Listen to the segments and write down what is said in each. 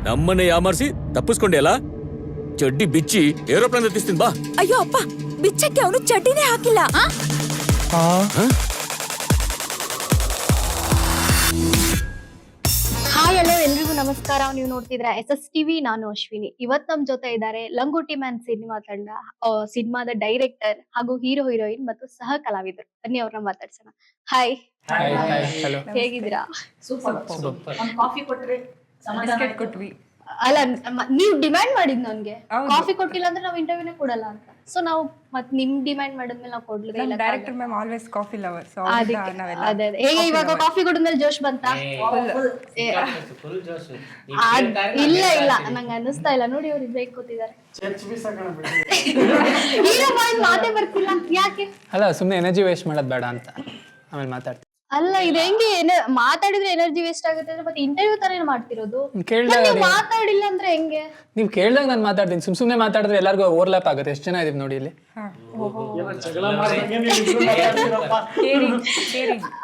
ನಮ್ಮನ್ನೇ ಯಾಮಾರಿಸಿ ತಪ್ಪಿಸ್ಕೊಂಡೆ ಅಲ್ಲ. ಚಡ್ಡಿ ಬಿಚ್ಚಿ ಏರೋಪ್ಲೇನ್ ಹತ್ತಿಸ್ತೀನಿ ಬಾ. ಅಯ್ಯೋ ಅಪ್ಪ, ಬಿಚ್ಚಕ್ಕೆ ಅವನು ಚಡ್ಡಿನೇ ಹಾಕಿಲ್ಲ. ಹಾಯ್ ಹಲೋ ಎಲ್ರಿಗೂ ನಮಸ್ಕಾರ. ನೀವು ನೋಡ್ತಿದ್ರ SSTV. ನಾನು ಅಶ್ವಿನಿ. ಇವತ್ ನಮ್ ಜೊತೆ ಇದ್ದಾರೆ ಲಂಗೋಟಿ ಮ್ಯಾನ್ ಸಿನಿಮಾ ತಂಡ, ಸಿನಿಮಾದ ಡೈರೆಕ್ಟರ್ ಹಾಗೂ ಹೀರೋ ಹೀರೋಯಿನ್ ಮತ್ತು ಸಹ ಕಲಾವಿದರು. ಬನ್ನಿ ಅವ್ರನ್ನ ಮಾತಾಡ್ಸೋಣ. ಹಾಯ್, ಹೇಗಿದ್ದೀರಾ? ಸೂಪರ್. ಕಾಫಿ ಕೊಟ್ರೆ ಸಮಾಧಾನ ಕೊಟ್ವಿ. ಅಲ್ಲ, ನೀವ್ ಡಿಮ್ಯಾಂಡ್ ಮಾಡಿದ್ ನನ್ಗೆ ಕಾಫಿ ಕೊಟ್ಟಿಲ್ಲ ಅಂದ್ರೆ ನಾವ್ ಇಂಟರ್ವ್ಯೂನೇ ಕೊಡಲ್ಲ ಅಂತ. ಸೊ ನಾವು ಮತ್ ನಿಮ್ ಡಿಮ್ಯಾಂಡ್ ಮಾಡಿದ್ಮೇಲೆ ನಾವು ಕೊಡ್ಲಿಲ್ಲ. Director ma'am always coffee lover. So ಅದೇ ಹೇಗೆ ಇವಾಗ ಕಾಫಿ ಕುಡಿದ್ಮೇಲೆ ಜೋಶ್ ಬಂತ? ಇಲ್ಲ ಇಲ್ಲ, ನಂಗೆ ಅನ್ನಿಸ್ತಾ ಇಲ್ಲ. ನೋಡಿ ಅವ್ರು ಬ್ರೇಕ್ ಕೂತಿದ್ದಾರೆ. ಈಗ ಮಾತೇ ಬರ್ತಿಲ್ಲ, ಯಾಕೆ? ಅಲ್ಲ, ಸುಮ್ಮನೆ ಎನರ್ಜಿ ವೇಸ್ಟ್ ಮಾಡೋದು ಬೇಡ ಅಂತ ಆಮೇಲೆ ಮಾತಾಡ್ತೀನಿ. ಅಲ್ಲ, ಇದು ಹೆಂಗೆ ಮಾತಾಡಿದ್ರೆ ಎನರ್ಜಿ ವೇಸ್ಟ್ ಆಗುತ್ತೆ ಅಂದ್ರೆ ಮತ್ತೆ ಇಂಟರ್ವ್ಯೂ ತರ ಮಾಡ್ತಿರೋದು. ಮಾತಾಡಿಲ್ಲ ಅಂದ್ರೆ ಹೆಂಗೆ? ನೀವು ಕೇಳ್ದಾಗ ನಾನು ಮಾತಾಡ್ತೀನಿ. ಸುಮ್ಮನೆ ಮಾತಾಡಿದ್ರೆ ಎಲ್ಲರಿಗೂ ಓವರ್ಲ್ಯಾಪ್ ಆಗುತ್ತೆ. ಎಷ್ಟು ಜನ ಇದೀವಿ ನೋಡಿ ಇಲ್ಲಿ.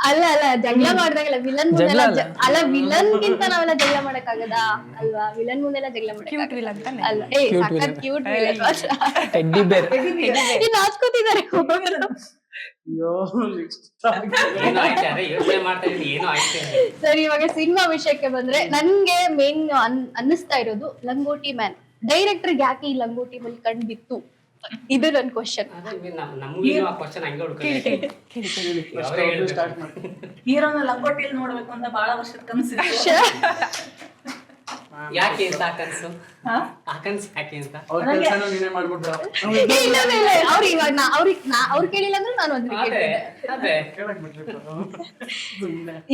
ಅಲ್ಲ ಅಲ್ಲ, ಜಗಳ ಮಾಡ್ದಾಗಲ್ಲ ವಿಲನ್ ಮುಂದೆಲ್ಲ. ಅಲ್ಲ, ವಿಲನ್ ಗಿಂತ ನಾವೆಲ್ಲ ಜಗಳ ಮಾಡಕ್ ಆಗದ ಅಲ್ವಾ? ವಿಲನ್ ಮುಂದೆಲ್ಲ ಜಗಳ ಮಾಡಕ್ ಅಲ್ಲ. ಕ್ಯೂಟ್ ವಿಲನ್ ಟೆಡ್ಡಿ ಬೇರ್ ಇನ್ನು ನಾಚ್ಕೋತಿದ್ದಾರೆ. ಸರಿ, ಇವಾಗ ಸಿನಿಮಾ ವಿಷಯಕ್ಕೆ ಬಂದ್ರೆ ನನ್ಗೆ ಮೇನ್ ಅನ್ನಿಸ್ತಾ ಇರೋದು ಲಂಗೋಟಿ ಮ್ಯಾನ್ ಡೈರೆಕ್ಟರ್ಗೆ ಯಾಕೆ ಈ ಲಂಗೋಟಿ ಮೇಲೆ ಕಣ್ ಬಿತ್ತು, ಇದು ನನ್ ಕ್ವಶನ್. ಹೀರೋನ ಲಂಗೋಟಿಯಲ್ಲಿ ನೋಡ್ಬೇಕು ಅಂತ ಬಹಳ ವರ್ಷದ ಕನಸಿತ್ತು. ಯಾಕೆ ಅಂತ ಕನಸು? ಯಾಕೆ ಅಂತ ಅವ್ರು ಕೇಳಿಲ್ಲ ಅಂದ್ರೆ ನಾನು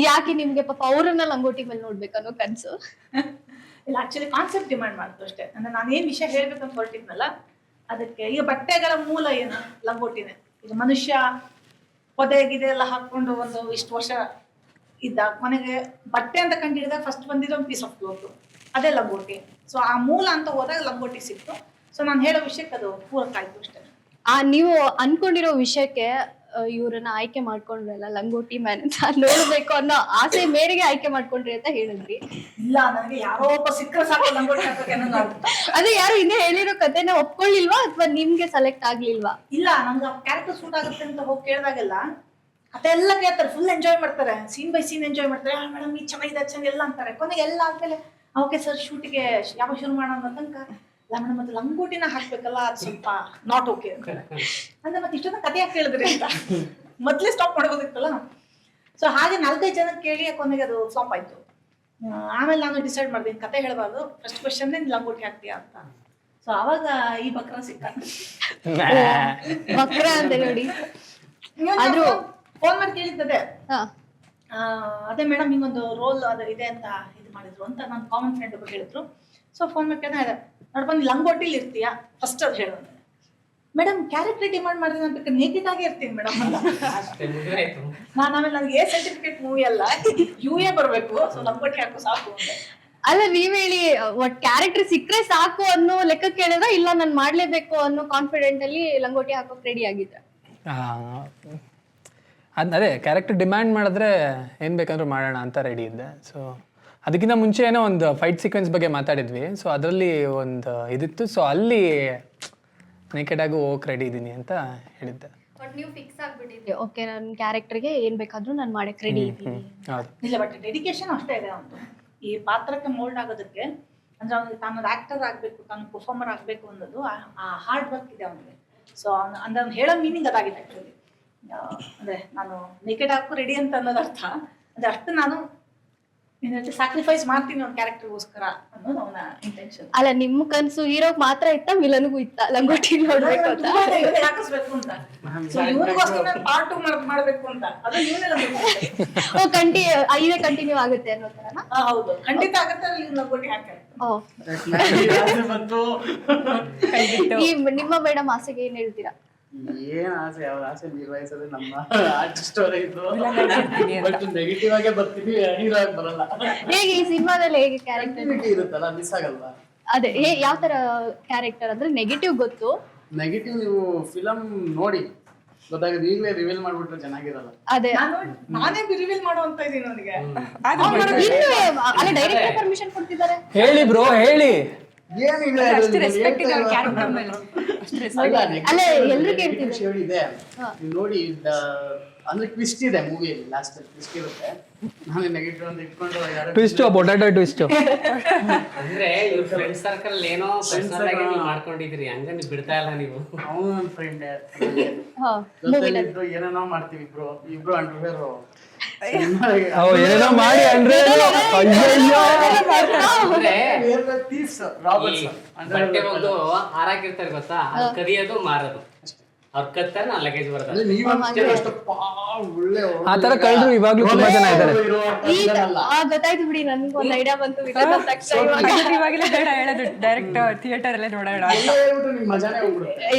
ಯಾಕೆ ನಿಮ್ಗೆ ಪಾಪ ಅವ್ರನ್ನ ಲಂಗೋಟಿ ಮೇಲೆ ನೋಡ್ಬೇಕನ್ನೋ ಕನ್ಸು? ಇಲ್ಲ, ಆಕ್ಚುಲಿ ಕಾನ್ಸೆಪ್ಟ್ ಡಿಮ್ಯಾಂಡ್ ಮಾಡ್ತು ಅಷ್ಟೇ. ಅಂದ್ರೆ ನಾನೇನ್ ವಿಷಯ ಹೇಳ್ಬೇಕಂತ ಹೊರಟಿದ್ನಲ್ಲ, ಅದಕ್ಕೆ ಈಗ ಬಟ್ಟೆಗಳ ಮೂಲ ಏನು? ಲಂಗೋಟಿನೇ. ಈಗ ಮನುಷ್ಯ ಪೊದೆಗಿದೆ ಎಲ್ಲ ಹಾಕೊಂಡು ಒಂದು ಇಷ್ಟು ವರ್ಷ ಇದ್ದ, ಕೊನೆಗೆ ಬಟ್ಟೆ ಅಂತ ಕಂಡು ಹಿಡಿದಾಗ ಫಸ್ಟ್ ಬಂದಿರೋ ಒಂದು ಪೀಸ್ ಆಫ್ ಕ್ಲೋತ್, ಅದೇ ಲಂಗೋಟಿ. ಸೊ ಆ ಮೂಲ ಅಂತ ಹೋದಾಗ ಲಂಗೋಟಿ ಸಿಕ್ತು. ಸೊ ನಾನು ಹೇಳೋ ವಿಷಯಕ್ಕೆ ಅದು ಪೂರಕ ಆಯ್ತು ಅಷ್ಟೇ. ನೀವು ಅನ್ಕೊಂಡಿರೋ ವಿಷಯಕ್ಕೆ ಇವ್ರನ್ನ ಆಯ್ಕೆ ಮಾಡ್ಕೊಂಡ್ರಲ್ಲ, ಲಂಗೋಟಿ ಮ್ಯಾನ್ ಅಂತ ನೋಡ್ಬೇಕು ಅನ್ನೋ ಆಸೆ ಮೇರೆಗೆ ಆಯ್ಕೆ ಮಾಡ್ಕೊಂಡ್ರಿ ಅಂತ ಹೇಳಿದ್ರಿ. ಇಲ್ಲ, ನನಗೆ ಯಾರೋ ಒಬ್ಬ ಸಿಕ್ಕರೆ ಸಾಕು ಲಂಗೋಟಿ ಹಾಕೋಕೆ ಅನ್ನೋದಾಗುತ್ತೆ. ಅದೇ ಯಾರು ಹಿಂದೆ ಹೇಳಿರೋ ಕಥೆನ ಒಪ್ಕೊಳ್ಳಿಲ್ವಾ ಅಥವಾ ನಿಮ್ಗೆ ಸೆಲೆಕ್ಟ್ ಆಗ್ಲಿಲ್ವಾ? ಇಲ್ಲ, ನಂಗೆ ಕ್ಯಾರೆಕ್ಟರ್ ಸೂಟ್ ಆಗುತ್ತೆ ಅಂತ ಹೋಗಿ ಕೇಳಿದಾಗೆಲ್ಲ ಕತೆ ಎಲ್ಲ ಕೇಳ್ತಾರೆ, ಫುಲ್ ಎಂಜಾಯ್ ಮಾಡ್ತಾರೆ, ಸೀನ್ ಬೈ ಸೀನ್ ಎಂಜಾಯ್ ಮಾಡ್ತಾರೆ. ಮೇಡಮ್ ಈ ಚೆನ್ನಾಗಿದೆ ಚೆನ್ನಾಗಿ ಎಲ್ಲ ಅಂತಾರೆ. ಕೊನೆಗೆ ಎಲ್ಲ ಆದ್ಮೇಲೆ ಓಕೆ ಸರ್ ಶೂಟಿಗೆ ಯಾವಾಗ ಶುರು ಮಾಡೋಣ ತನಕ ಇಲ್ಲ ಮೇಡಮ್ ಮತ್ತೆ ಲಂಗೋಟಿನ ಹಾಕ್ಬೇಕಲ್ಲ, ಅದು ಸ್ವಲ್ಪ ನಾಟ್ ಓಕೆ ಅಂದ್ರೆ ಮತ್ತೆ ಇಷ್ಟೊಂದು ಕತೆ ಯಾಕೆ ಕೇಳಿದ್ರಿ ಅಂತ ಮೊದ್ಲೇ ಸ್ಟಾಪ್ ಮಾಡ್ಬೋದಿತ್ತಲ್ಲ. ಸೊ ಹಾಗೆ 4-5 ಜನ ಕೇಳಿ ಕೊನೆಗೆ ಅದು ಸ್ಟಾಪ್ ಆಯ್ತು. ಆಮೇಲೆ ನಾನು ಡಿಸೈಡ್ ಮಾಡ್ತೀನಿ ಕತೆ ಹೇಳ್ಬಾರ್ದು, ಫಸ್ಟ್ ಕ್ವಶನ್ ಲಂಗೋಟಿ ಹಾಕ್ತೀಯಾ ಅಂತ. ಸೊ ಅವಾಗ ಈ ಬಕ್ರ ಸಿಕ್ಕ. ಬಕ್ರ ಅಂತ ನೋಡಿ ಆದ್ರೂ ಫೋನ್ ಮಾಡಿ ಕೇಳಿದ್ದದೆ, ಅದೇ ಮೇಡಮ್ ಹಿಂಗೊಂದು ರೋಲ್ ಅದು ಇದೆ ಅಂತ ಇದು ಮಾಡಿದ್ರು ಅಂತ ನನ್ನ ಕಾಮನ್ ಫ್ರೆಂಡ್ ಒಬ್ಬರು ಹೇಳಿದ್ರು. ಸೊ ಫೋನ್ ಮಾಡಿ ಕೇಳಿದ್ರೆ ನೋಡ್ಬ ನೀ ಲಂಗೋಟಿಲಿ ಇರ್ತೀಯಾ ಫಸ್ಟ್ ಅದು ಹೇಳು. ಮೇಡಮ್ ಕ್ಯಾರೆಕ್ಟರ್ ಡಿಮಾಂಡ್ ಮಾಡಿದ್ರೆ ನಾನು ಬೇಕಾದ್ರೆ ನೇಕೆಡ್ ಆಗೇ ಇರ್ತೀನಿ ಮೇಡಮ್ ಅಂತ. ನಾನು ಆಮೇಲೆ ನನಗೆ ಎ ಸರ್ಟಿಫಿಕೇಟ್ ಮೂವಿ ಅಲ್ಲ UA ಬರ್ಬೇಕು, ಸೊ ಲಂಗೋಟಿ ಹಾಕು ಸಾಕು ಅಂತ. ಅಲ್ಲ, ನೀವ್ ಹೇಳಿ ಒಟ್ ಕ್ಯಾರೆಕ್ಟರ್ ಸಿಕ್ಕರೆ ಸಾಕು ಅನ್ನೋ ಲೆಕ್ಕ ಕೇಳಿದ್ರೆ ಇಲ್ಲ ನಾನು ಮಾಡ್ಲೇಬೇಕು ಅನ್ನೋ ಕಾನ್ಫಿಡೆಂಟ್ ಅಲ್ಲಿ ಲಂಗೋಟಿ ಹಾಕೋಕ್ ರೆಡಿ ಆಗಿದ್ರೆ? ಅದೇ ಕ್ಯಾರೆಕ್ಟರ್ ಡಿಮ್ಯಾಂಡ್ ಮಾಡಿದ್ರೆ ಏನು ಬೇಕಂದ್ರೂ ಮಾಡೋಣ ಅಂತ ರೆಡಿ ಇದ್ದೆ. ಸೊ ಅದಕ್ಕಿಂತ ಮುಂಚೆ ಏನೋ ಒಂದು ಫೈಟ್ ಸೀಕ್ವೆನ್ಸ್ ಬಗ್ಗೆ ಮಾತಾಡಿದ್ವಿ. ಸೊ ಅದರಲ್ಲಿ ಒಂದು ಇದಿತ್ತು. ಸೊ ಅಲ್ಲಿ ನೇಕೆಡ್ ಆಗಿ ಹೋಗಕ್ಕೆ ರೆಡಿ ಇದ್ದೀನಿ ಅಂತ ಹೇಳಿದ್ದೆ. ಬಟ್ ನೀವು ಫಿಕ್ಸ್ ಆಗ್ಬಿಟ್ಟಿದ್ರಿ, ಓಕೆ ನನ್ನ ಕ್ಯಾರೆಕ್ಟರ್ಗೆ ಏನ್ ಬೇಕಾದ್ರೂ ನಾನು ಮಾಡಕ್ಕೆ ರೆಡಿ ಇದ್ದೀನಿ. ಹೌದು. ಇಲ್ಲ, ಬಟ್ ಡೆಡಿಕೇಶನ್ ಅಷ್ಟೇ ಇದೆ ಅವನು ಈ ಪಾತ್ರಕ್ಕೆ ಮೋಲ್ಡ್ ಆಗೋದಕ್ಕೆ. ಅಂದ್ರೆ ಅವ್ನಿಗೆ ತಾನು ಆಕ್ಟರ್ ಆಗ್ಬೇಕು, ತಾನು ಪರ್ಫಾರ್ಮರ್ ಆಗ್ಬೇಕು ಅನ್ನೋದು ಆ ಹಾರ್ಡ್ ವರ್ಕ್ ಇದೆ ಅವನಿಗೆ. ಸೊ ಅಂದ್ರೆ ಅವ್ನು ಹೇಳೋ ಮೀನಿಂಗ್ ಅದಾಗಿದೆ ಆಕ್ಚುಲಿ. ಅಂದ್ರೆ ನಾನು ನೇಕೆಡ್ ಹಾಕು ರೆಡಿ ಅಂತ ಅನ್ನೋದು ಅರ್ಥ. ಅಂದ್ರೆ ಅಷ್ಟು ನಾನು ಸ್ಯಾಕ್ರಿಫೈಸ್ ಮಾಡ್ತೀನಿ ಅವ್ನ ಕ್ಯಾರೆಕ್ಟರ್ಗೋಸ್ಕರ ಅನ್ನೋದು ಅವನ ಇಂಟೆನ್ಷನ್. ಅಲ್ಲ, ನಿಮ್ಮ ಕನ್ಸು ಹೀರೋಗ್ ಮಾತ್ರ ಇತ್ತ, ವಿಲನ್ಗೂ ಇತ್ತ ಲಂಗೋಟಿ ನೋಡ್ಬೇಕು ಅಂತ? ಹಾಕಿಸ್ಬೇಕು ಅಂತ, ಪಾರ್ಟ್ 2 ಮಾಡ್ಬೇಕು ಅಂತ. ಅದು ಇದೇ ಕಂಟಿನ್ಯೂ ಆಗುತ್ತೆ ಅನ್ನೋ ತರನ? ಹೌದು, ಖಂಡಿತ ಆಗುತ್ತೆ. ಲಂಗೋಟಿ ಹಾಕಿ ನಿಮ್ಮ ಮೇಡಮ್ ಆಸೆಗೆ ಏನ್ ಹೇಳ್ತೀರಾ? ಏನ್ ಆಸೆ, ಅವ್ರ ಆಸೆ ನಿರ್ವಹಿಸೋದು ನಮ್ಮ ಆರ್ಟಿಸ್ಟ್ ಅವರೇ ಇದ್ದು. ಬಟ್ ನೆಗೆಟಿವ್ ಆಗೇ ಬರ್ತೀವಿ, ಹೀರೋ ಆಗಿ ಬರಲ್ಲ. ಹೇಗೆ ಈ ಸಿನಿಮಾದಲ್ಲಿ ಹೇಗೆ ಕ್ಯಾರೆಕ್ಟರ್ ಇರುತ್ತಲ್ಲ, ಮಿಸ್ ಆಗಲ್ವಾ? ಅದೇ ಯಾವ ತರ ಕ್ಯಾರೆಕ್ಟರ್ ಅಂದ್ರೆ ನೆಗೆಟಿವ್ ಗೊತ್ತು. ನೆಗೆಟಿವ್ ನೀವು ಫಿಲಂ ನೋಡಿ ಗೊತ್ತಾಗುತ್ತೆ. ಈಗಲೇ ರಿವೀಲ್ ಮಾಡ್ಬಿಟ್ರೆ ಚೆನ್ನಾಗಿರಲ್ಲ. ಅದೇ ನಾನೇ ರಿವೀಲ್ ಮಾಡುವಂತ ಇದೀನಿ ಅವನಿಗೆ. ಅಲ್ಲ ಡೈರೆಕ್ಟ್ ಪರ್ಮಿಷನ್ ಕೊಡ್ತಿದ್ದಾರೆ. ಹೇಳಿ ಬ್ರೋ ಹೇಳಿ. ಏನಿದೆ ಅಲ್ಲ ಎಲ್ರು ಕೇಳ್ತಿದ್ದಾರೆ. ಇದೆ ನೀವು ನೋಡಿ. ಅಂದ್ರೆ ಟ್ವಿಸ್ಟ್ ಇದೆ ಮೂವಿಯಲ್ಲಿ, ಲಾಸ್ಟ್ ಟ್ವಿಸ್ಟ್ ಇರುತ್ತೆ. ನಾನು ನೆಗೆಟಿವ್ ಅಂತ ಇಟ್ಕೊಂಡು ಟ್ವಿಸ್ಟ್ ಪೊಟ್ಯಾಟೋ ಟ್ವಿಸ್ಟ್. ಅಂದ್ರೆ ಇವ್ರ ಫ್ರೆಂಡ್ ಸರ್ಕಲ್ ಏನೋ ಪರ್ಸನಲ್ ಆಗಿ ನೀವು ಮಾಡ್ಕೊಂಡಿದ್ರಿ, ಹಂಗ ನೀವು ಬಿಡ್ತಾ ಇಲ್ಲ ನೀವು. ಅವನು ನನ್ನ ಫ್ರೆಂಡ್ ಏನೇನೋ ಮಾಡ್ತೀವಿ ಇಬ್ರು ಅಂಡರ್ವೇರ್ ಏನೇನೋ ಮಾಡಿ ಅಂದ್ರೆ ಬಟ್ಟೆ ಒಂದು ಹಾರಾಕಿರ್ತಾರೆ ಗೊತ್ತಾ, ಅದು ಕದಿಯೋದು ಮಾರೋದು. ಅವ್ರು ಕತ್ತಾರೆ, ನಾನು ಲಗೇಜ್ ಬರ್ತದೆ. ಆ ತರ ಕಳ್ಳರು ಇವಾಗ್ಲೂ ತುಂಬಾ ಜನ ಇದ್ದಾರೆ. ಗೊತ್ತಾಯ್ತು ಬಿಡಿ, ನನ್ಗೆ ಒಂದು ಐಡಿಯಾ ಬಂತು. ಇವಾಗಲೇ ಬೇಡ ಹೇಳೋದು, ಡೈರೆಕ್ಟ್ ಥಿಯೇಟರ್ ಅಲ್ಲೇ ನೋಡೋಣ.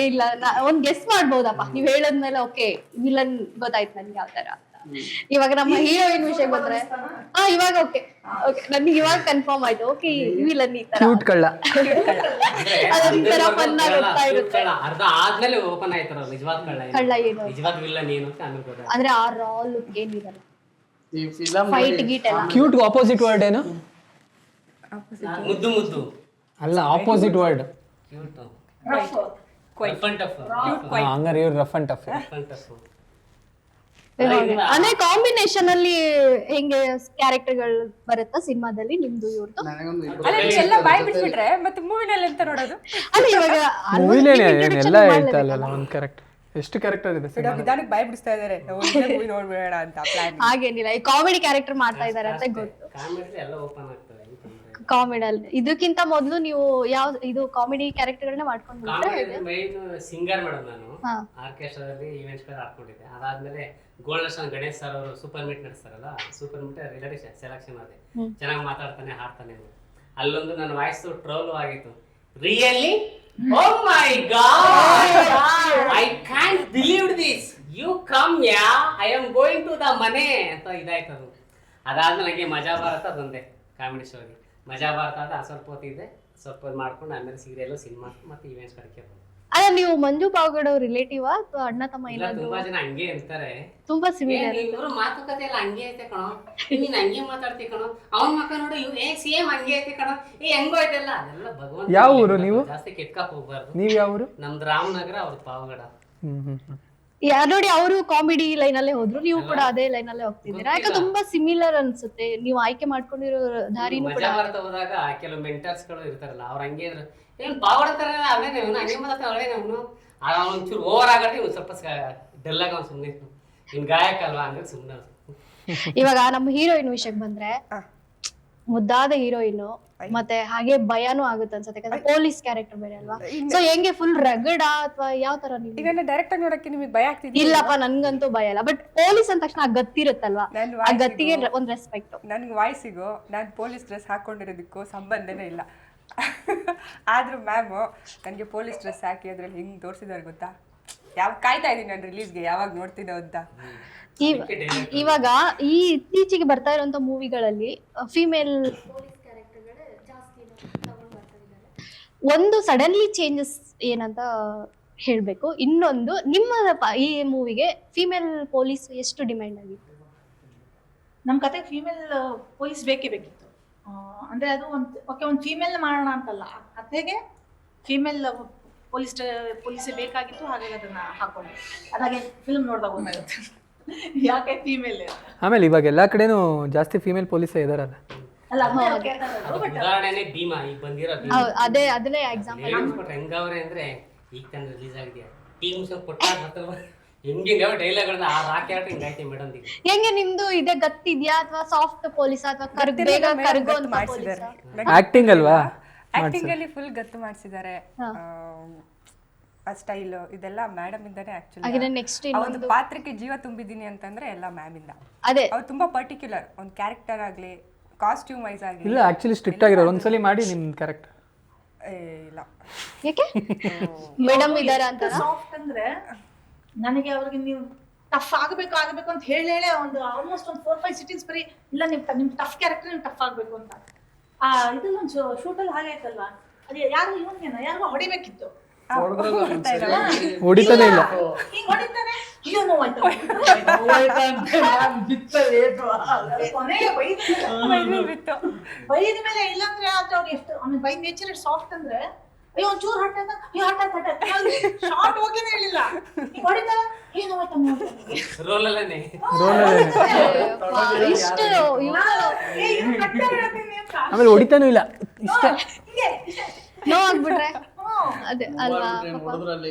ಇಲ್ಲ ಒಂದ್ ಗೆಸ್ ಮಾಡ್ಬೋದಪ್ಪ, ನೀವ್ ಹೇಳದ್ಮೇಲೆ ಓಕೆ ವಿಲನ್ ಗೊತ್ತಾಯ್ತು ನನ್ಗೆ ಯಾವ ತರ ಅಂತ. ಇವಾಗ ನಮ್ಮ ಹೀರೋಯಿನ್ ವಿಷಯ ಬಂದ್ರೆ ಇವಾಗ ಓಕೆ ನನ್ಗೆ ಇವಾಗ ಕನ್ಫರ್ಮ್ ಆಯ್ತು. ಓಕೆ ವಿಲನ್ ಈ ತರ ಕ್ಯೂಟ್ ಕಳ್ಳ, ಅದೊಂಥರ ಫನ್ ಆಗುತ್ತಾ ಇರುತ್ತೆ. ಅರ್ಧ ಆದ್ಮೇಲೆ ಓಪನ್ ಆಯ್ತಾರ ನಿಜವಾದ ಕಳ್ಳ ಏನು, ನಿಜವಾದ ವಿಲ್ಲನ್ ಏನು ಅಂತ ಆಮೇಲೆ ಗೊತ್ತಾಯ್ತು. ಅಂದ್ರೆ ಆ ರಾಲ್ ಏನಿರಲ್ಲ, ಫೈಟ್ ಗೀಟ್ ಎಲ್ಲ. ಕ್ಯೂಟ್ ಆಪೋಸಿಟ್ ವರ್ಡ್ ಏನು? ಮುದ್ದು ಮುದ್ದು ಅಲ್ಲ, opposite word cute. Rough and tough. ಹಂಗಾರೆ ಇವ್ರು ರಫ್ ಅಂಡ್ ಟಫ್. ಅಂದ್ರೆ ಕಾಂಬಿನೇಷನ್ ಅಲ್ಲಿ ಹೆಂಗೆ ಕ್ಯಾರೆಕ್ಟರ್ಗಳು ಬರುತ್ತಾ ಸಿನಿಮಾದಲ್ಲಿ ನಿಮ್ದು ಇವ್ರದ್ದು? ಎಲ್ಲ ಬಾಯ್ ಬಿಟ್ಬಿಟ್ರೆ ಮತ್ತೆ ಮೂವಿನಲ್ಲಿ ಎಂತ ನೋಡೋದು? ಅಲ್ಲ ಇವಾಗ ಮೂವಿಲೇನೆ ಎಲ್ಲ ಹೇಳ್ತಾ ಇಲ್ಲ ಒಂದ್ ಕ್ಯಾರೆಕ್ಟರ್. ಎಷ್ಟು ಕ್ಯಾರೆಕ್ಟರ್ ಇದೆ ನಿಧಾನಕ್ಕೆ ಬಾಯ್ ಬಿಡಿಸ್ತಾ ಇದಾರೆ, ಮೂವಿ ನೋಡ್ಬೇಡ ಅಂತ ಪ್ಲಾನ್. ಹಾಗೇನಿಲ್ಲ, ಈ ಕಾಮಿಡಿ ಕ್ಯಾರೆಕ್ಟರ್ ಮಾಡ್ತಾ ಇದಾರೆ ಅಂತ ಗೊತ್ತು. ಕಾಮಿಡಿ ಎಲ್ಲ ಓಪನ್ ಆಗ್ತದೆ. ಕಾಮಿಡಿ ಅಲ್ಲಿ ಇದಕ್ಕಿಂತ ಮೊದಲು ನೀವು ಯಾವ ಇದು ಕಾಮಿಡಿ ಕ್ಯಾರೆಕ್ಟರ್ಗಳನ್ನ ಮಾಡ್ಕೊಂಡಿದ್ರೆ? ಮೈನ್ ಸಿಂಗರ್ ಮೇಡಮ್, ನಾನು ಆರ್ಕೆಸ್ಟ್ರಾದಲ್ಲಿ ಈವೆಂಟ್ಸ್ ಗಳು ಹಾಕೊಂಡಿದ್ದೆ. ಅದಾದ್ಮೇಲೆ ಗೋಲ್ಡನ್ ಸ್ಟಾರ್ ಗಣೇಶ್ ಸರ್ ಅವರು ಸೂಪರ್ ಮೀಟ್ ನಡೆಸ್ತಾರಲ್ಲ, ಸೂಪರ್ ಮೀಟ್ ರಿಯಾಲಿಟಿ ಸೆಲೆಕ್ಷನ್ ಆದೆ. ಚೆನ್ನಾಗಿ ಮಾತಾಡ್ತಾನೆ, ಹಾಡ್ತಾನೆ. ಅಲ್ಲೊಂದು ನನ್ನ ವಾಯ್ಸ್ ಟ್ರೋಲ್ ಆಗಿತ್ತು. Really oh my God, I can't believe this, you come yeah, I am going to the ಮನೆ ಅಂತ ಇದಾಯ್ತು. ಅದು ಅದಾದ್ಮೇಲೆ ನಂಗೆ ಮಜಾ ಭಾರತ ಬಂದೆ ಕಾಮಿಡಿ ಶೋಗೆ. ಮಜಾ ಭಾರತ ಅಂತ ಸ್ವಲ್ಪ ಹೊತ್ತಿದ್ದೆ, ಸ್ವಲ್ಪ ಮಾಡ್ಕೊಂಡು ಆಮೇಲೆ ಸೀರಿಯಲ್, ಸಿನಿಮಾ ಮತ್ತೆ ಈವೆಂಟ್ಸ್ ಕಡೆಗೆ ಬಂದೆ. ಅಲ್ಲ ನೀವು ಮಂಜು ಪಾವಗಡ ಅವ್ರ ಅಥವಾ ಅಣ್ಣ ತಮ್ಮ ಏನಾದ್ರು? ತುಂಬಾ ಜನ ಹಂಗೆ ಅಂತಾರೆ, ತುಂಬಾ ಸಿಮಿಲರ್. ಇವ್ರು ಮಾತುಕತೆ ಎಲ್ಲ ಹಂಗೆ ಐತೆ ಕಣೋ, ನೀನ್ ಹಂಗೆ ಮಾತಾಡ್ತಿ ಕಣೋ, ಅವ್ನ ಮಕ್ಕ ನೋಡು ಸೇಮ್ ಹಂಗೆ ಐತೆ ಕಣೋ, ಹೆಂಗೋ ಐತೆಲ್ಲ. ಅದೆಲ್ಲ ಭಗವಂತ. ಯಾವ ಊರು ನೀವು? ಜಾಸ್ತಿ ಕೆಟ್ಕಕ್ ಹೋಗ್ಬಾರ್ದು. ನೀವ್ ಯಾವ ಊರು? ನಮ್ದು ರಾಮನಗರ, ಅವ್ರ ಪಾವಗಡ. ನೋಡಿ ಅವರು ಕಾಮಿಡಿ ಲೈನ್ ಅಲ್ಲೇ ಹೋದ್ರು, ನೀವು ಕೂಡ ಅದೇ ಲೈನ್ ಅಲ್ಲೇ ಹೋಗ್ತಿದ್ದೀರಾ. ಯಾಕೆ ತುಂಬಾ ಸಿಮಿಲರ್ ಅನ್ಸುತ್ತೆ ನೀವು ಆಯ್ಕೆ ಮಾಡ್ಕೊಂಡಿರೋ ದಾರಿನೂ ಕೂಡ. ಮಜಾ ಭಾರತ ಹೋದಾಗ ಕೆಲವು ಮೆಂಟರ್ಸ್ ಗಳು ಇರ್ತಾರಲ್ಲ, ಅವ್ರ ಹಂಗೆ ಇದ್ರು, ಏನ್ ಪಾವಗಡ ತರ ಅವೇನೆ ಹಂಗೆ ಮಾತಾಡ್ತಾ ಅವಳೇನೆ ಅವನು. ಒಂಚೂರು ಓವರ್ ಆಗತ್ತೆ, ಒಂದ್ ಸ್ವಲ್ಪ ಡಲ್ ಆಗ ಅವ್ನು ಸುಮ್ಮನೆ, ನಿನ್ ಗಾಯಕ ಅಲ್ವಾ ಹಂಗಾಗಿ ಸುಮ್ಮನೆ. ಇವಾಗ ನಮ್ಮ ಹೀರೋಯಿನ್ ವಿಷಯಕ್ಕೆ ಬಂದ್ರೆ, ಮುದ್ದಾದ ಹೀರೋಯಿನ್ ಮತ್ತೆ ಹಾಗೆ ಭಯನೂ ಆಗುತ್ತೆ ಅನ್ಸುತ್ತೆ, ಯಾಕಂದ್ರೆ ಪೊಲೀಸ್ ಕ್ಯಾರೆಕ್ಟರ್ ಬೇರೆ ಅಲ್ವಾ. ಸೊ ಹೆಂಗೆ ಫುಲ್ ರಗಡ ಅಥವಾ ಯಾವ ತರ? ನೀವು ಈಗ ಡೈರೆಕ್ಟ್ ಆಗಿ ನೋಡಕ್ಕೆ ನಿಮಗೆ ಭಯ ಆಗ್ತಿದೆ? ಇಲ್ಲಪ್ಪ, ನನ್ಗಂತೂ ಭಯ ಇಲ್ಲ. ಬಟ್ ಪೊಲೀಸ್ ಅಂದ ತಕ್ಷಣ ಆ ಗತ್ತಿರುತ್ತಲ್ವಾ, ಆ ಗತ್ತಿಗೆ ಒಂದ್ ರೆಸ್ಪೆಕ್ಟ್. ನನ್ಗೆ ವಾಯ್ಸಿಗೂ ನಾನು ಪೊಲೀಸ್ ಡ್ರೆಸ್ ಹಾಕೊಂಡಿರೋದಕ್ಕೂ ಸಂಬಂಧನೇ ಇಲ್ಲ. ಆದ್ರೂ ಮ್ಯಾಮ್ ನನಗೆ ಪೊಲೀಸ್ ಡ್ರೆಸ್ ಹಾಕಿ ಅದ್ರಲ್ಲಿ ಹಿಂಗ್ ತೋರಿಸಿದಾರೆ ಗೊತ್ತಾ, ಕಾಯ್ತಾ ಇದೀನಿ ನಾನು ರಿಲೀಸ್ಗೆ ಯಾವಾಗ ನೋಡ್ತೀನೋ ಅಂತ. ಇವಾಗ ಈ ಇತ್ತೀಚೆಗೆ ಬರ್ತಾ ಇರುವಂತ ಮೂವಿಗಳಲ್ಲಿ ಫಿಮೇಲ್ ಪೊಲೀಸ್ ಕ್ಯಾರೆಕ್ಟರ್ಗಳೇ ಜಾಸ್ತಿ ತಗೊಂಡ್ ಬರ್ತಾ ಇದ್ದಾರೆ. ಒಂದು ಸಡನ್ಲಿ ಚೇಂಜಸ್ ಏನಂತ ಹೇಳ್ಬೇಕು, ಇನ್ನೊಂದು ನಿಮ್ಮ ಈ ಮೂವಿಗೆ ಫಿಮೇಲ್ ಪೊಲೀಸ್ ಎಷ್ಟು ಡಿಮ್ಯಾಂಡ್ ಆಗಿತ್ತು? ನಮ್ ಕತೆ ಫೀಮೇಲ್ ಪೊಲೀಸ್ ಬೇಕೇ ಬೇಕಿತ್ತು. ಅಂದ್ರೆ ಅದು ಒಂದು ಫೀಮೇಲ್ ಮಾಡೋಣ ಅಂತಲ್ಲ, ಕತೆಗೆ ಫೀಮೇಲ್ ಪೊಲೀಸೇ ಬೇಕಾಗಿತ್ತು. ಹಾಗಾಗಿ ಅದನ್ನ ಹಾಕೊಂಡೆ. ಅದಾಗೆ ಫಿಲ್ಮ್ ನೋಡಿದಾಗ ಗೊತ್ತಾಗುತ್ತೆ ಯಾಕೆ ಫೀಮೇಲ್. ಆಮೇಲೆ ಇವಾಗ ಎಲ್ಲಾ ಕಡೆನೂ ಜಾಸ್ತಿ ಫೀಮೇಲ್ ಪೊಲೀಸೇ ಇದಾರಲ್ಲ. ಉದಾಹರಣೆನೆ ಭೀಮಾ, ಈಗ ಬಂದಿರೋದು ಅದನ್ನೇ ಎಕ್ಸಾಂಪಲ್ ಹೆಂಗವ್ರೆ ಅಂದ್ರೆ, ಈಗ ತಾನು ರಿಲೀಸ್ ಆಗಿದೆಯಾ ಟೀಮ್ ಕೊಟ್ಟ ಹೆಂಗೆ ಡೈಲಾಗ್ಗಳನ್ನ ಆ ಕ್ಯಾರೆಕ್ಟರ್ ಹಿಂಗೈತೆ ಮೇಡಮ್. ಹೆಂಗೆ ನಿಮ್ದು ಇದೆ ಗತ್ತಿದ್ಯಾ ಅಥವಾ ಸಾಫ್ಟ್ ಪೊಲೀಸ್ ಅಥವಾ ಬೇಗ ಕರ್ಗೋ ಅಂತ ಪೊಲೀಸ್? ಆಕ್ಟಿಂಗ್ ಅಲ್ವಾ, ಆಕ್ಟಿಂಗ್ ಅಲ್ಲಿ ಫುಲ್ ಗತ್ತು ಮಾಡಿಸಿದ್ದಾರೆ. ಆ ಸ್ಟೈಲ್ ಇದೆಲ್ಲ ಮೇಡಮ್ ಇಂದಾನೆ ಆಕ್ಚುಲಿ. ನೆಕ್ಸ್ಟ್ ಒಂದು ಪಾತ್ರಕ್ಕೆ ಜೀವ ತುಂಬಿದೀನಿ ಅಂತಂದ್ರೆ ಎಲ್ಲ ಮ್ಯಾಮ್ ಇಂದ. ಅದೇ ಅವ್ರು ತುಂಬಾ ಪರ್ಟಿಕ್ಯುಲರ್, ಒಂದು ಕ್ಯಾರೆಕ್ಟರ್ ಆಗ್ಲಿ ಕಾಸ್ಟ್ಯೂಮ್ ವೈಸ್ ಆಗ್ಲಿ. ಇಲ್ಲ ಆಕ್ಚುಲಿ ಸ್ಟ್ರಿಕ್ಟ್ ಆಗಿರೋರು. ಒಂದ್ಸಲಿ ಮಾಡಿ ನಿಮ್ ಕ್ಯಾರೆಕ್ಟರ್. ಇಲ್ಲ ಯಾಕೆ ಮೇಡಮ್ ಇದಾರ ಅಂತ? ಸಾಫ್ಟ್ ಅಂದ್ರೆ ನನಗೆ ಅವ್ರಿಗೆ ನೀವು ಟಫ್ ಆಗಬೇಕು ಅಂತ ಹೇಳಿ ಒಂದು ಆಲ್ಮೋಸ್ಟ್ ಒಂದು 4-5 ಸಿಟೀಸ್ ಬರೀ ಇಲ್ಲ ನಿಮ್ ಟಫ್ ಕ್ಯಾರೆಕ್ಟರ್ ನೀವು ಟಫ್ ಆಗ್ಬೇಕು ಅಂತ. ಇದೆಲ್ಲ ಒಂದು ಶೂಟಲ್ಲಿ ಹಾಗೆ ಆಯ್ತಲ್ವಾ, ಅದೇ ಯಾರಿಗೋ ಹೊಡಿಬೇಕಿತ್ತು. ಹೊಡಿತಾನೆ ಇಲ್ಲ. ಹಿಂಗ್ ಹೊಡಿತಾನೆ, ಅಯ್ಯೋ ನೋವಾಯ್ತು, ಕೊನೆಗೆ ಬೈದ ಮೇಲೆ ಇಲ್ಲಾಂದ್ರೆ ಅದು ಅವ್ರು ಎಷ್ಟು ಆಮೇಲೆ ಬೈ ನೇಚರ್ ಸಾಫ್ಟ್ ಅಂದ್ರೆ ಅಯ್ಯೋ ಒಂಚೂರು ಹಟ್ಟಾದ ಶಾರ್ಟ್ ಹೋಗಿನೇ ಹೇಳಿಲ್ಲ, ಹಿಂಗ್ ಹೊಡಿತಾರ ಏನು ರೋಲಲ್ಲೇ ಇಷ್ಟು ಆಮೇಲೆ ಹೊಡಿತಾನೂ ಇಲ್ಲ ಇಷ್ಟ. ನೋವಾಗ್ಬಿಟ್ರೆ ಅದೇ ಅಲ್ವಾ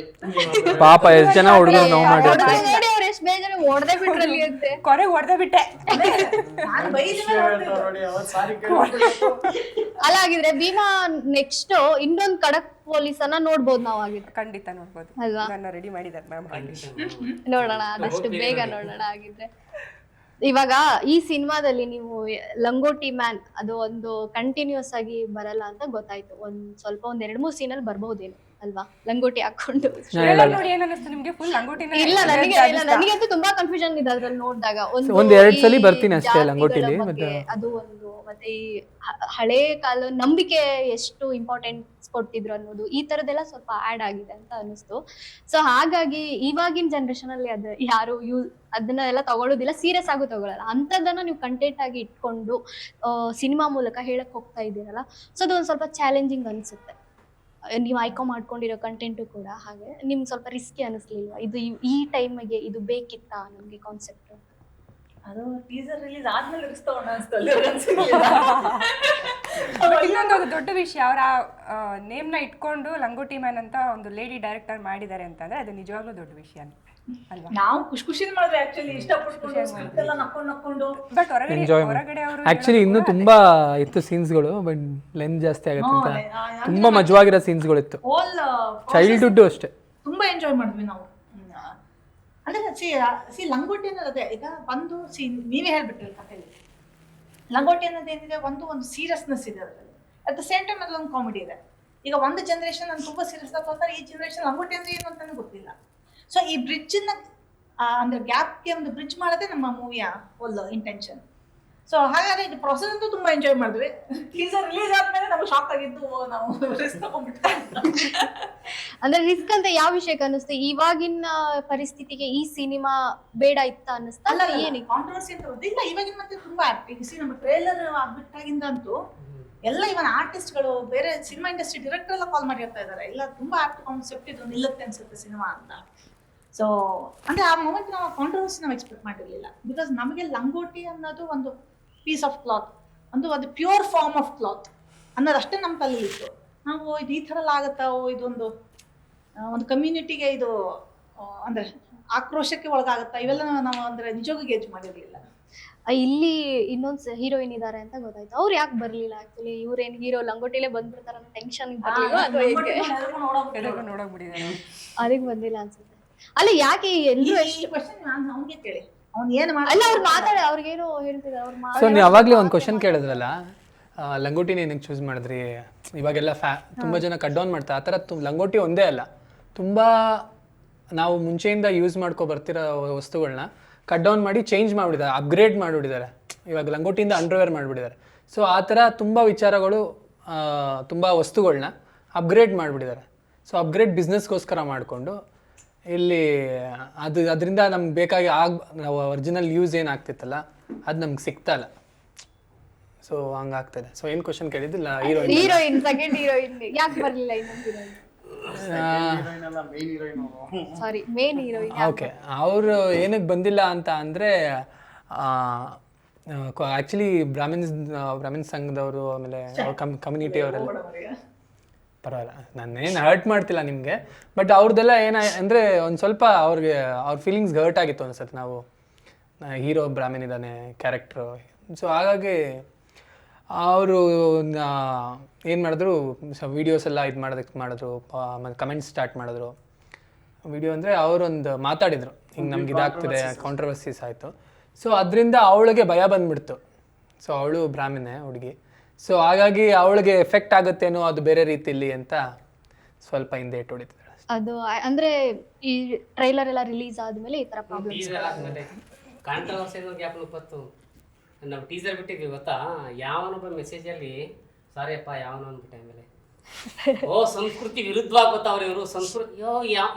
ಪಾಪ ಎಷ್ಟು ಜನ ಹುಡುಗರು ನೋವು ಮಾಡಿರ್ತಾರೆ. ನೋಡಿ ಅವ್ರು ಎಷ್ಟು ಬೇಜಾರು ಹೊಡೆದೇ ಬಿಟ್ರಲ್ಲಿ ಅಂತೆ. ಕೊನೆಗೆ ಹೊಡೆದೇ ಬಿಟ್ಟೆ. ಅಲ್ಲ ಆಗಿದ್ರೆ ಭೀಮಾ ನೆಕ್ಸ್ಟ್ ಇನ್ನೊಂದು ಖಡಕ್ ಪೊಲೀಸನ್ನ ನೋಡ್ಬೋದು ನಾವು ಆಗಿದ್ರೆ. ಖಂಡಿತ ನೋಡ್ಬೋದು ಅಲ್ವಾ? ನನ್ನ ರೆಡಿ ಮಾಡಿದ್ದಾರೆ ಮ್ಯಾಮ್. ನೋಡೋಣ ಆದಷ್ಟು ಬೇಗ ನೋಡೋಣ ಆಗಿದ್ರೆ. ಇವಾಗ ಈ ಸಿನಿಮಾದಲ್ಲಿ ನೀವು ಲಂಗೋಟಿ ಮ್ಯಾನ್ ಅದು ಒಂದು ಕಂಟಿನ್ಯೂಸ್ ಆಗಿ ಬರಲ್ಲ ಅಂತ ಗೊತ್ತಾಯ್ತು. ಸ್ವಲ್ಪ ಒಂದ್ 2-3 ಸೀನಲ್ಲಿ ಬರ್ಬಹುದೇನು ಅಲ್ವಾ ಲಂಗೋಟಿ ಹಾಕೊಂಡು? ನೋಡಿ ಏನನ್ನಿಸ್ತು ನಿಮ್ಗೆ? ಫುಲ್ ಲಂಗೋಟಿನ? ಇಲ್ಲ ನನಗಂತೂ ತುಂಬಾ ಕನ್ಫ್ಯೂಷನ್ ಇದೆ ಅದ್ರಲ್ಲಿ ನೋಡಿದಾಗ. ಒಂದ್ 2 ಸಲ ಬರ್ತೀನಿ ಅಷ್ಟೇ ಲಂಗೋಟಿಲಿ. ಅದು ಒಂದು ಮತ್ತೆ ಈ ಹಳೆ ಕಾಲ ನಂಬಿಕೆ ಎಷ್ಟು ಇಂಪಾರ್ಟೆನ್ಸ್ ಕೊಟ್ಟಿದ್ರು ಅನ್ನೋದು ಈ ತರದೆಲ್ಲ ಸ್ವಲ್ಪ ಆಡ್ ಆಗಿದೆ ಅಂತ ಅನಿಸ್ತು. ಸೊ ಹಾಗಾಗಿ ಇವಾಗಿನ ಜನರೇಷನ್ ಅಲ್ಲಿ ಅದು ಯಾರು ಅದನ್ನ ಎಲ್ಲ ತಗೊಳ್ಳೋದಿಲ್ಲ, ಸೀರಿಯಸ್ ಆಗು ತಗೊಳ್ಳಲ್ಲ. ಅಂತದನ್ನ ನೀವು ಕಂಟೆಂಟ್ ಆಗಿ ಇಟ್ಕೊಂಡು ಸಿನಿಮಾ ಮೂಲಕ ಹೇಳಕ್ ಹೋಗ್ತಾ ಇದ್ದೀರಲ್ಲ, ಸೊ ಅದು ಒಂದ್ ಸ್ವಲ್ಪ ಚಾಲೆಂಜಿಂಗ್ ಅನ್ಸುತ್ತೆ. ನೀವು ಆಯ್ಕೆ ಮಾಡ್ಕೊಂಡಿರೋ ಕಂಟೆಂಟು ಕೂಡ ಹಾಗೆ ನಿಮ್ಗೆ ಸ್ವಲ್ಪ ರಿಸ್ಕಿ ಅನಿಸ್ಲಿಲ್ವಾ? ಇದು ಈ ಟೈಮಿಗೆ ಇದು ಬೇಕಿತ್ತಾ ನಮ್ಗೆ ಕಾನ್ಸೆಪ್ಟ್? ಅದು ಟೀಸರ್ ರಿಲೀಸ್ ಆದ್ಮೇಲೆ ರಿಸ್ಕ್ ತಗೊಂಡ ಇನ್ನೊಂದು ದೊಡ್ಡ ವಿಷಯ, ಅವರ ನೇಮ್ನ ಇಟ್ಕೊಂಡು ಲಂಗೋಟಿ ಮ್ಯಾನ್ ಅಂತ ಒಂದು ಲೇಡಿ ಡೈರೆಕ್ಟರ್ ಮಾಡಿದ್ದಾರೆ ಅಂತಂದ್ರೆ ಅದು ನಿಜವಾಗ್ಲೂ ದೊಡ್ಡ ವಿಷಯ ಅಲ್ವಾ? ನಾವು ಖುಷಿ ಮಾಡಿದ್ರೆ ಆಕ್ಚುಲಿ ಇಷ್ಟಪಟ್ಕೊಂಡು ಸ್ಕ್ರಿಪ್ಟ್ ಎಲ್ಲ ನಕ್ಕೊಂಡು ಬಟ್ ಹೊರಗಡೆ ಅವರು ಆಕ್ಚುಲಿ ಇನ್ನೂ ತುಂಬಾ ಇತ್ತು ಸೀನ್ಸ್ಗಳು, ಬಟ್ ಲೆಂತ್ ಜಾಸ್ತಿ ಆಗುತ್ತೆ ಅಂತ ತುಂಬಾ ಮಜವಾಗಿರೋ ಸೀನ್ಸ್ಗಳು ಇತ್ತು. ಹೋಲ್ ಚೈಲ್ಡ್ಹುಡ್ ಅಷ್ಟೇ ತುಂಬಾ ಎಂಜಾಯ್ ಮಾಡಿದ್ವಿ ನಾವು. ಅಂದ್ರೆ ಸಿ ಲಂಗೋಟಿ ಅನ್ನೋದು ಅದೇ, ಈಗ ಬಂದು ನೀವೇ ಹೇಳ್ಬಿಟ್ರಿ ಕಥೆಯಲ್ಲಿ ಲಂಗೋಟಿ ಅನ್ನೋದು ಏನಿದೆ, ಒಂದು ಸೀರಿಯಸ್ನೆಸ್ ಇದೆ ಅದರಲ್ಲಿ. ಅಟ್ ದ ಸೇಮ್ ಟೈಮ್ ಅದ್ರಲ್ಲಿ ಒಂದು ಕಾಮಿಡಿ ಇದೆ. ಈಗ ಒಂದು ಜನರೇಷನ್ ನಾನು ತುಂಬಾ ಸೀರಿಯಸ್ ಆಗ್ತಾರೆ, ಈ ಜನರೇಷನ್ ಲಂಗೋಟಿ ಅಂದ್ರೆ ಏನು ಅಂತಾನೆ ಗೊತ್ತಿಲ್ಲ. ಸೊ ಈ ಬ್ರಿಡ್ಜನ್ನ ಅಂದ್ರೆ ಗ್ಯಾಪ್ಗೆ ಒಂದು ಬ್ರಿಡ್ಜ್ ಮಾಡೋದೇ ನಮ್ಮ ಮೂವಿಯ ಒಂದು ಇಂಟೆನ್ಷನ್. ಸೊ ಹಾಗಾದ್ರೆ ಇದು ಪ್ರೊಸೆಸ್ ಅಂತೂ ತುಂಬಾ ಎಂಜಾಯ್ ಮಾಡಿದ್ವಿ. ಟೀಸರ್ ರಿಲೀಸ್ ಆದ್ಮೇಲೆ ನಮ್ಗೆ ಶಾಕ್ ಆಗಿದ್ದು, ನಾವು ರಿಸ್ಕ್ ತಗೊಂಡ್ಬಿಟ್ಟು. ಅಂದ್ರೆ ರಿಸ್ಕ್ ಅಂತ ಯಾವ ವಿಷಯಕ್ಕೆ ಅನಿಸ್ತು? ಇವಾಗಿನ ಪರಿಸ್ಥಿತಿಗೆ ಈ ಸಿನಿಮಾ ಬೇಡ ಇತ್ತ ಅನ್ನಿಸ್ತಾ? ಅಲ್ಲ ಏನಿಗೆ ಕಾಂಟ್ರವರ್ಸಿ ಅಂತ ಇಲ್ಲ, ಇವಾಗಿನ ಮತ್ತೆ ತುಂಬಾ ಈಗ ನಮ್ಮ ಟ್ರೇಲರ್ ಆಗ್ಬಿಟ್ಟಾಗಿಂದ ಅಂತೂ ಎಲ್ಲ ಇವನ್ ಆರ್ಟಿಸ್ಟ್ಗಳು ಬೇರೆ ಸಿನಿಮಾ ಇಂಡಸ್ಟ್ರಿ ಡೈರೆಕ್ಟರ್ ಎಲ್ಲ ಕಾಲ್ ಮಾಡಿರ್ತಾ ಇದಾರೆ, ಇಲ್ಲ ತುಂಬಾ ಆರ್ಟ್ ಕಾನ್ಸೆಪ್ಟ್ ಇದು ನಿಲ್ಲುತ್ತೆ ಅನ್ಸುತ್ತೆ ಸಿನಿಮಾ ಅಂತ. ಸೊ ಅಂದ್ರೆ ಆ ಮೂಮೆಂಟ್ ನಾವು ಕಾಂಟ್ರವರ್ಸಿ ನಾವು ಎಕ್ಸ್ಪೆಕ್ಟ್ ಮಾಡಿರ್ಲಿಲ್ಲ. ಬಿಕಾಸ್ ನಮಗೆ ಲಂಗೋಟಿ ಅನ್ನೋದು ಒಂದು ಪೀಸ್ ಆಫ್ ಕ್ಲಾತ್, ಅದು ಪ್ಯೂರ್ ಫಾರ್ಮ್ ಆಫ್ ಕ್ಲಾತ್ ಅನ್ನೋದಷ್ಟೇ ನಮ್ಮ ತಲೆಯಲ್ಲಿ ಇತ್ತು. ನಾವು ಇದು ಈ ಥರ ಎಲ್ಲ ಆಗುತ್ತಾ, ಇದೊಂದು ಕಮ್ಯುನಿಟಿಗೆ ಇದು ಅಂದ್ರೆ ಆಕ್ರೋಶಕ್ಕೆ ಒಳಗಾಗುತ್ತಾ, ಇವೆಲ್ಲ ನಾವು ಅಂದ್ರೆ ನಿಜವಾಗೂ ಗೇಜ್ ಮಾಡಿರ್ಲಿಲ್ಲ. ಇಲ್ಲಿ ಇನ್ನೊಂದು ಹೀರೋಯಿನ್ ಇದಾರೆ ಅಂತ ಗೊತ್ತಾಯ್ತು. ಅವ್ರು ಯಾಕೆ ಬರ್ಲಿಲ್ಲ? ಆಕ್ಚುಲಿ ಇವ್ರೇನ್ ಹೀರೋ ಲಂಗೋಟಿಲೇ ಬಂದ್ಬಿಡ್ತಾರ ಅನ್ನೋ ಟೆನ್ಷನ್ ನೋಡೋಗ್ಬಿಟ್ಟಿದ್ದಾರೆ, ಅದಕ್ಕೆ ಬಂದಿಲ್ಲ ಅನ್ಸುತ್ತೆ. ಅಲ್ಲ ಯಾಕೆ ಎಲ್ಲರೂ ಅವ್ನಿಗೆ ಕೇಳಿ ಅವ್ನು ಏನು ಅಲ್ಲ ಅವ್ರು ಅವ್ರಿಗೇನೋ ಹೇಳ್ತಿದ್ದಾರೆ ಅವ್ರು. ಸೊ ನೀವು ಅವಾಗಲೇ ಒಂದು ಕ್ವಶನ್ ಕೇಳಿದ್ರಲ್ಲ, ಲಂಗೋಟಿನ ಏನಕ್ಕೆ ಚೂಸ್ ಮಾಡಿದ್ರಿ? ಇವಾಗೆಲ್ಲ ತುಂಬ ಜನ ಕಟ್ ಡೌನ್ ಮಾಡ್ತಾರೆ. ಆ ಥರ ಲಂಗೋಟಿ ಒಂದೇ ಅಲ್ಲ, ತುಂಬ ನಾವು ಮುಂಚೆಯಿಂದ ಯೂಸ್ ಮಾಡ್ಕೊ ಬರ್ತಿರೋ ವಸ್ತುಗಳನ್ನ ಕಟ್ ಡೌನ್ ಮಾಡಿ ಚೇಂಜ್ ಮಾಡಿಬಿಟ್ಟಿದ್ದಾರೆ, ಅಪ್ಗ್ರೇಡ್ ಮಾಡಿಬಿಟ್ಟಿದ್ದಾರೆ. ಇವಾಗ ಲಂಗೋಟಿಯಿಂದ ಅಂಡರ್ವೇರ್ ಮಾಡಿಬಿಟ್ಟಿದ್ದಾರೆ. ಸೊ ಆ ಥರ ತುಂಬ ವಿಚಾರಗಳು, ತುಂಬ ವಸ್ತುಗಳನ್ನ ಅಪ್ಗ್ರೇಡ್ ಮಾಡಿಬಿಟ್ಟಿದ್ದಾರೆ. ಸೊ ಅಪ್ಗ್ರೇಡ್ ಬಿಸ್ನೆಸ್ಗೋಸ್ಕರ ಮಾಡಿಕೊಂಡು ಇಲ್ಲಿ ಅದರಿಂದ ನಮ್ಗೆ ಬೇಕಾಗಿ ನಾವು ಒರಿಜಿನಲ್ ಯೂಸ್ ಏನಾಗ್ತಿತ್ತಲ್ಲ ಅದು ನಮ್ಗೆ ಸಿಗ್ತಾಯಿಲ್ಲ. ಸೊ ಹಂಗಾಗ್ತದೆ. ಸೊ ಏನು ಕ್ವಶನ್ ಕೇಳಿದ್ದಿಲ್ಲ? ಹೀರೋಯಿನ್ ಸೆಕೆಂಡ್ ಹೀರೋಯಿನ್ ಯಾಕೆ ಬರಲಿಲ್ಲ? ಇನ್ನೊಂದು ಸಾರಿ ಮೇನ್ ಹೀರೋಯಿನ್. ಓಕೆ, ಅವರು ಏನಕ್ಕೆ ಬಂದಿಲ್ಲ ಅಂತ ಅಂದರೆ ಆ್ಯಕ್ಚುಲಿ ಬ್ರಾಹ್ಮಿನ್ ಸಂಘದವರು, ಆಮೇಲೆ ಕಮ್ಯುನಿಟಿ ಅವರೆಲ್ಲ ಪರವಾಗಿಲ್ಲ, ನಾನೇನು ಹರ್ಟ್ ಮಾಡ್ತಿಲ್ಲ ನಿಮಗೆ. ಬಟ್ ಅವ್ರದ್ದೆಲ್ಲ ಅಂದರೆ ಒಂದು ಸ್ವಲ್ಪ ಅವ್ರಿಗೆ ಅವ್ರ ಫೀಲಿಂಗ್ಸ್ಗೆ ಹರ್ಟ್ ಆಗಿತ್ತು ಅನ್ಸುತ್ತೆ. ನಾವು ಹೀರೋ ಬ್ರಾಹ್ಮಿನ್ ಇದ್ದಾನೆ ಕ್ಯಾರೆಕ್ಟ್ರು. ಸೊ ಹಾಗಾಗಿ ಅವರು ಏನು ಮಾಡಿದ್ರು, ವೀಡಿಯೋಸ್ ಎಲ್ಲ ಇದು ಮಾಡಿದ್ರು, ಆಮೇಲೆ ಕಮೆಂಟ್ಸ್ ಸ್ಟಾರ್ಟ್ ಮಾಡಿದ್ರು. ವಿಡಿಯೋ ಅಂದರೆ ಅವರೊಂದು ಮಾತಾಡಿದರು, ಹಿಂಗೆ ನಮ್ಗೆ ಇದಾಗ್ತಿದೆ, ಕಾಂಟ್ರವರ್ಸೀಸ್ ಆಯಿತು. ಸೊ ಅದರಿಂದ ಅವಳಿಗೆ ಭಯ ಬಂದ್ಬಿಡ್ತು. ಸೊ ಅವಳು ಬ್ರಾಹ್ಮಣೆ ಹುಡುಗಿ. ಸೊ ಹಾಗಾಗಿ ಅವಳಿಗೆ ಎಫೆಕ್ಟ್ ಆಗುತ್ತೇನೋ ಅದು ಬೇರೆ ರೀತಿಯಲ್ಲಿ ಅಂತ ಸ್ವಲ್ಪ ಹಿಂದೆ ಇಟ್ಟು ಹೊಡಿತಿದ್ದಾಳೆ. ಅದು ಅಂದರೆ ಈ ಟ್ರೈಲರ್ ಎಲ್ಲ ರಿಲೀಸ್ ಆದಮೇಲೆ ಈ ಥರ ಪ್ರಾಬ್ಲಮ್ಸ್ ಕಾಂಟ್ರವರ್ಸಿ ಗ್ಯಾಪ್ ಬಂತು. ನಾವು ಟೀಸರ್ ಬಿಟ್ಟಿದ್ವಿ ಗೊತ್ತಾ, ಯಾವನೊಬ್ಬ ಮೆಸೇಜಲ್ಲಿ ಸಾರಿ ಅಪ್ಪ ಯಾವನೋ ಅಂದ್ಬಿಟ್ಟೆ. ಆಮೇಲೆ ಓ ಸಂಸ್ಕೃತಿ ವಿರುದ್ಧವಾಗಿ ಗೊತ್ತವ್ರು ಇವರು. ಸಂಸ್ಕೃತಿ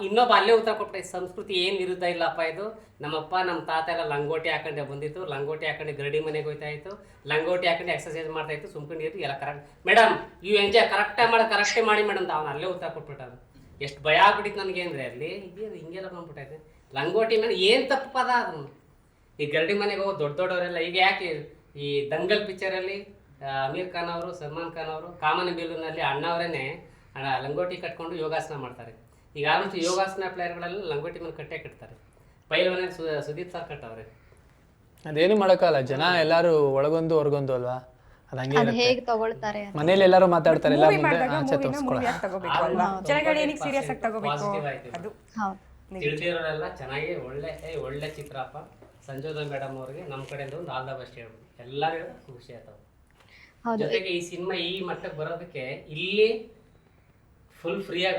ಇನ್ನೊಬ್ಬ ಅಲ್ಲೇ ಉತ್ತರ ಕೊಟ್ಟೆ, ಸಂಸ್ಕೃತಿ ಏನು ವಿರುದ್ಧ ಇಲ್ಲಪ್ಪ ಇದು. ನಮ್ಮಪ್ಪ ನಮ್ಮ ತಾತ ಎಲ್ಲ ಲಂಗೋಟಿ ಹಾಕೊಂಡೆ ಬಂದಿತ್ತು, ಲಂಗೋಟಿ ಹಾಕೊಂಡು ಗರಡಿ ಮನೆಗೆ ಹೋಯ್ತಾ ಇತ್ತು, ಲಂಗೋಟಿ ಹಾಕೊಂಡು ಎಕ್ಸರ್ಸೈಸ್ ಮಾಡ್ತಾ ಇತ್ತು, ಸುಮ್ಕೊಂಡಿದ್ದು ಎಲ್ಲ ಕರೆಕ್ಟ್ ಮೇಡಮ್ ಯು ಎಂಜಾಯ್ ಕರೆಕ್ಟೇ ಮಾಡಿ ಮೇಡಮ್ ಅಂತ ಅವ್ನು ಅಲ್ಲೇ ಉತ್ತರ ಕೊಟ್ಬಿಟ್ಟ. ಎಷ್ಟು ಭಯ ಆಗ್ಬಿಟ್ಟಿತ್ತು ನನಗೆ ಅಂದರೆ ಅಲ್ಲಿ ಇದೇನು ಹಿಂಗೆಲ್ಲ ಬಂದ್ಬಿಟ್ಟೈತೆ. ಲಂಗೋಟಿ ಮೇಲೆ ಏನು ತಪ್ಪು ಪದ ಅದು. ಈ ಗರಡಿ ಮನೆಗೆ ಹೋಗೋ ದೊಡ್ಡವರೆಲ್ಲ ಈಗ ಯಾಕೆ ಈ ದಂಗಲ್ ಪಿಕ್ಚರಲ್ಲಿ ಅಮೀರ್ ಖಾನ್ ಅವರು, ಸಲ್ಮಾನ್ ಖಾನ್ ಅವರು ಕಾಮನ್ ಬಿಲ್ಲುನಲ್ಲಿ ಅಣ್ಣವರೇ ಲಂಗೋಟಿ ಕಟ್ಕೊಂಡು ಯೋಗಾಸನ ಮಾಡ್ತಾರೆ. ಈಗ ಆಲ್ಮೋಸ್ಟ್ ಯೋಗಾಸನ ಪ್ಲೇಯರ್ಗಳೆಲ್ಲ ಲಂಗೋಟಿ ಮೇಲೆ ಕಟ್ಟೆ ಕಟ್ತಾರೆ. ಪೈಲ್ವಾನಲ್ಲಿ ಸುದೀಪ್ ಸರ್ ಕಟ್ಟವ್ರೆ. ಅದೇನು ಮಾಡೋಕ್ಕಲ್ಲ, ಜನ ಎಲ್ಲರೂ ಒಳಗೊಂದು ಹೊರಗೊಂದು ಅಲ್ವಾ, ಅದು ಹಂಗೆ ಅದು ಇರುತ್ತೆ. ಹೇಗೆ ತಗೊಳ್ತಾರೆ ಅಂತ. ಮನೇಲಿ ಎಲ್ಲರೂ ಮಾತಾಡ್ತಾರೆ, ಎಲ್ಲ ಮೂವಿ ಮುಂದೆ ಮಾಡಿದಾಗ ಆಚೆ ಮೂವಿನ ತೋರಿಸ್ಕೊಳ್ಳೋ. ಮೂವಿಯಾಗಿ ತಗೋಬೇಕು ಅಲ್ವಾ, ಜನಗಳು ಏನಕ್ಕೆ ಸೀರಿಯಸ್ ಆಗಿ ತಗೋಬೇಕು ಅದು. ಹೌದು. ತಿಳಿದಿರೋರೆಲ್ಲ ಚೆನ್ನಾಗಿ ಒಳ್ಳೆ ಚಿತ್ರಪ್ಪ. ಸಂಜೋಧನ್ ಮೇಡಮ್ ಅವ್ರಿಗೆ ನಮ್ಮ ಕಡೆಯಿಂದ ಒಂದು ಆಲ್ ದ ಬೆಸ್ಟ್ ಹೇಳ್ಬೋದು. ಎಲ್ಲರಿಗೂ ಖುಷಿ ಆಯ್ತವ. ಹೌದು. ಜೊತೆಗೆ ಈ ಸಿನಿಮಾ ಈ ಮಟ್ಟಕ್ಕೆ ಬರೋದಕ್ಕೆ ಇಲ್ಲಿ ಫುಲ್ ಫ್ರೀಯಾಗಿ